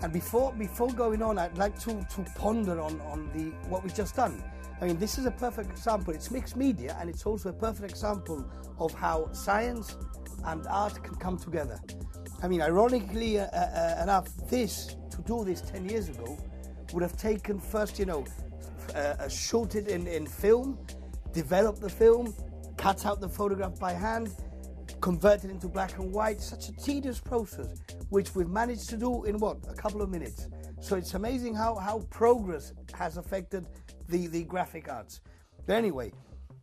And before going on, I'd like to ponder on what we've just done. I mean, this is a perfect example. It's mixed media, and it's also a perfect example of how science and art can come together. I mean, ironically enough, to do this 10 years ago would have taken first, shoot it in film, develop the film, cut out the photograph by hand, convert it into black and white. Such a tedious process, which we've managed to do in a couple of minutes. So it's amazing how progress has affected the graphic arts. But anyway,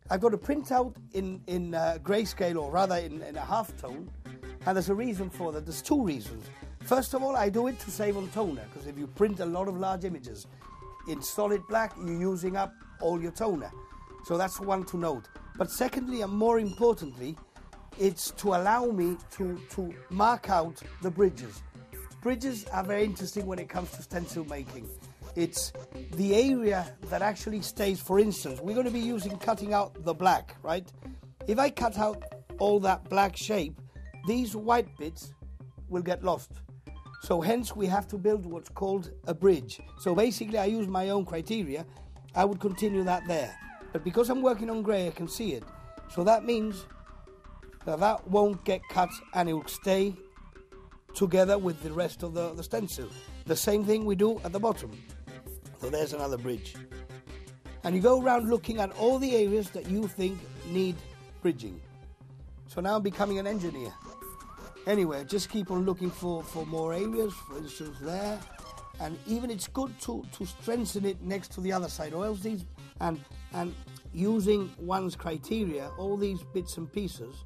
I've got a printout in grayscale, or rather in a halftone, and there's a reason for that. There's two reasons. First of all, I do it to save on toner, because if you print a lot of large images in solid black, you're using up all your toner. So that's one to note. But secondly, and more importantly, it's to allow me to mark out the bridges. Bridges are very interesting when it comes to stencil making. It's the area that actually stays. For instance, we're going to be cutting out the black, right? If I cut out all that black shape, these white bits will get lost. So hence we have to build what's called a bridge. So basically I use my own criteria. I would continue that there. But because I'm working on grey, I can see it. So that means that won't get cut, and it will stay together with the rest of the stencil. The same thing we do at the bottom. So there's another bridge. And you go around looking at all the areas that you think need bridging. So now I'm becoming an engineer. Anyway, just keep on looking for more areas, for instance there. And even it's good to strengthen it next to the other side, or else these, and using one's criteria, all these bits and pieces,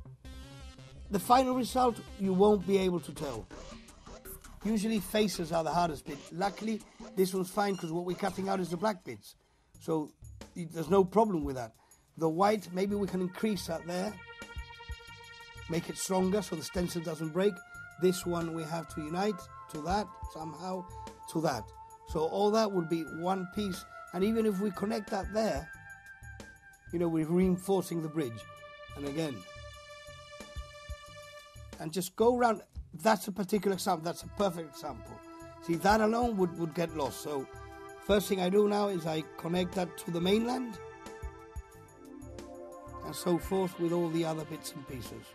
the final result you won't be able to tell. Usually faces are the hardest bit. Luckily, this one's fine because what we're cutting out is the black bits. So there's no problem with that. The white, maybe we can increase that there, make it stronger so the stencil doesn't break. This one we have to unite to that, somehow to that. So all that would be one piece, and even if we connect that there, we're reinforcing the bridge. And again, and just go around. That's a particular example, that's a perfect example. See, that alone would get lost. So first thing I do now is I connect that to the mainland, and so forth with all the other bits and pieces.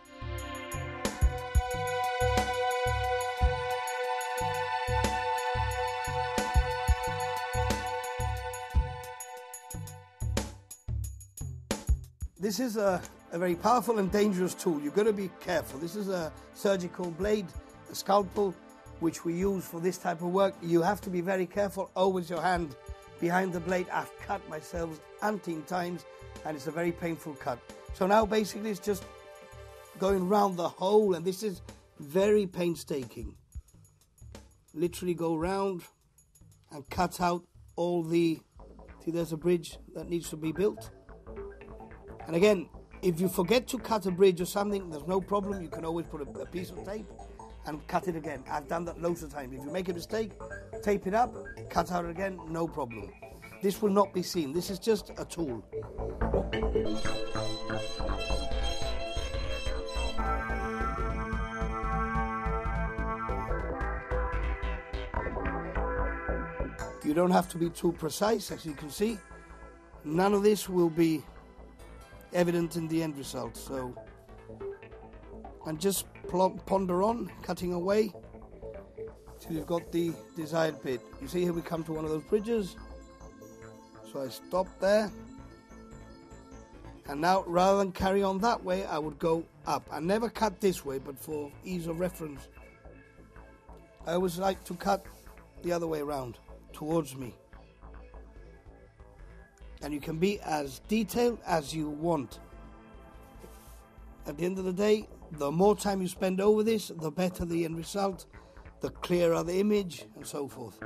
This is a very powerful and dangerous tool. You've got to be careful. This is a surgical blade, a scalpel, which we use for this type of work. You have to be very careful, always your hand behind the blade. I've cut myself umpteen times, and it's a very painful cut. So now basically it's just going round the hole, and this is very painstaking. Literally go round and cut out all the... See, there's a bridge that needs to be built. And again, if you forget to cut a bridge or something, there's no problem. You can always put a piece of tape and cut it again. I've done that loads of times. If you make a mistake, tape it up, cut out again, no problem. This will not be seen. This is just a tool. You don't have to be too precise, as you can see. None of this will be evident in the end result. So, and just ponder on, cutting away till you've got the desired bit. You see here we come to one of those bridges. So I stop there, and now rather than carry on that way, I would go up. I never cut this way, but for ease of reference, I always like to cut the other way around, towards me. And you can be as detailed as you want. At the end of the day, the more time you spend over this, the better the end result, the clearer the image, and so forth.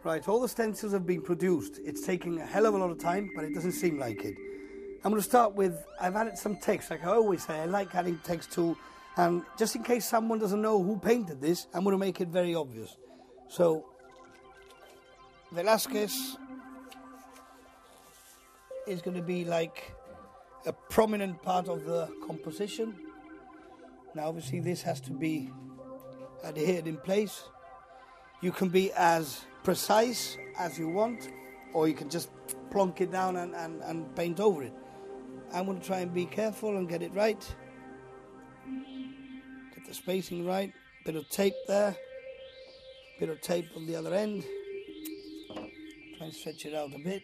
Right, all the stencils have been produced. It's taking a hell of a lot of time, but it doesn't seem like it. I'm going to start with, I've added some text. Like I always say, I like adding text to And just in case someone doesn't know who painted this, I'm going to make it very obvious. So, Velázquez is going to be like a prominent part of the composition. Now obviously this has to be adhered in place. You can be as precise as you want, or you can just plonk it down and paint over it. I'm going to try and be careful and get it right. Get the spacing right. Bit of tape there. Bit of tape on the other end. Try and stretch it out a bit.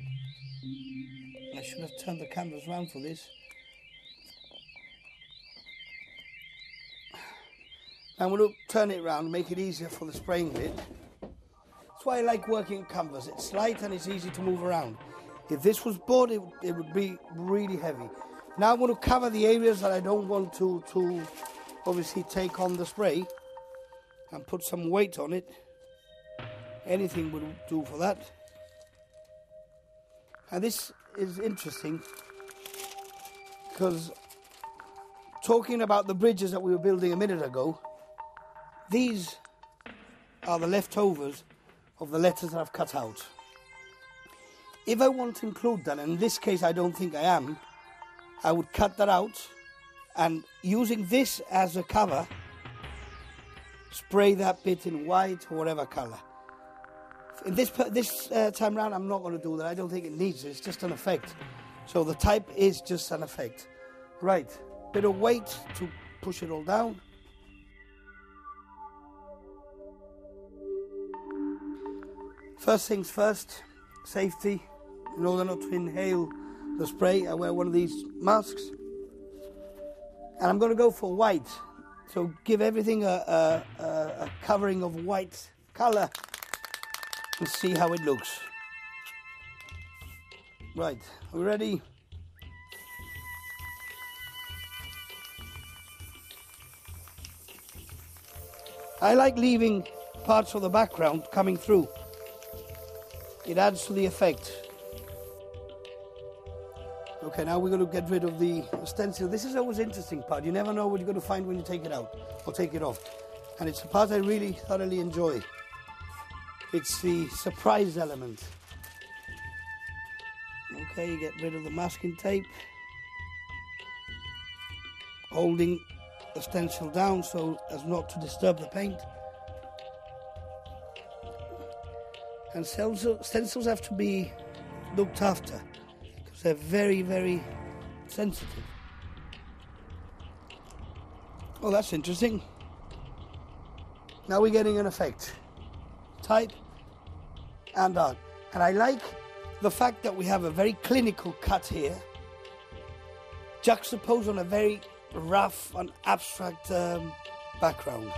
I should have turned the canvas round for this. I'm going to turn it round, make it easier for the spraying bit. That's why I like working on canvas. It's light and it's easy to move around. If this was board, it would be really heavy. Now I'm going to cover the areas that I don't want to obviously take on the spray and put some weight on it. Anything would do for that. And this is interesting because talking about the bridges that we were building a minute ago, these are the leftovers of the letters that I've cut out. If I want to include that, and in this case I don't think I am, I would cut that out and using this as a cover, spray that bit in white or whatever colour. In this time round I'm not going to do that. I don't think it needs it. It's just an effect. So the type is just an effect. Right, bit of weight to push it all down. First things first, safety. In order not to inhale the spray, I wear one of these masks. And I'm going to go for white. So give everything a covering of white colour and see how it looks. Right, are we ready? I like leaving parts of the background coming through. It adds to the effect. Okay, now we're going to get rid of the stencil. This is always an interesting part. You never know what you're going to find when you take it out or take it off. And it's a part I really thoroughly enjoy. It's the surprise element. Okay, you get rid of the masking tape. Holding the stencil down so as not to disturb the paint. And stencils have to be looked after because they're very, very sensitive. Oh, that's interesting. Now we're getting an effect. Type and art. And I like the fact that we have a very clinical cut here, juxtaposed on a very rough and abstract background.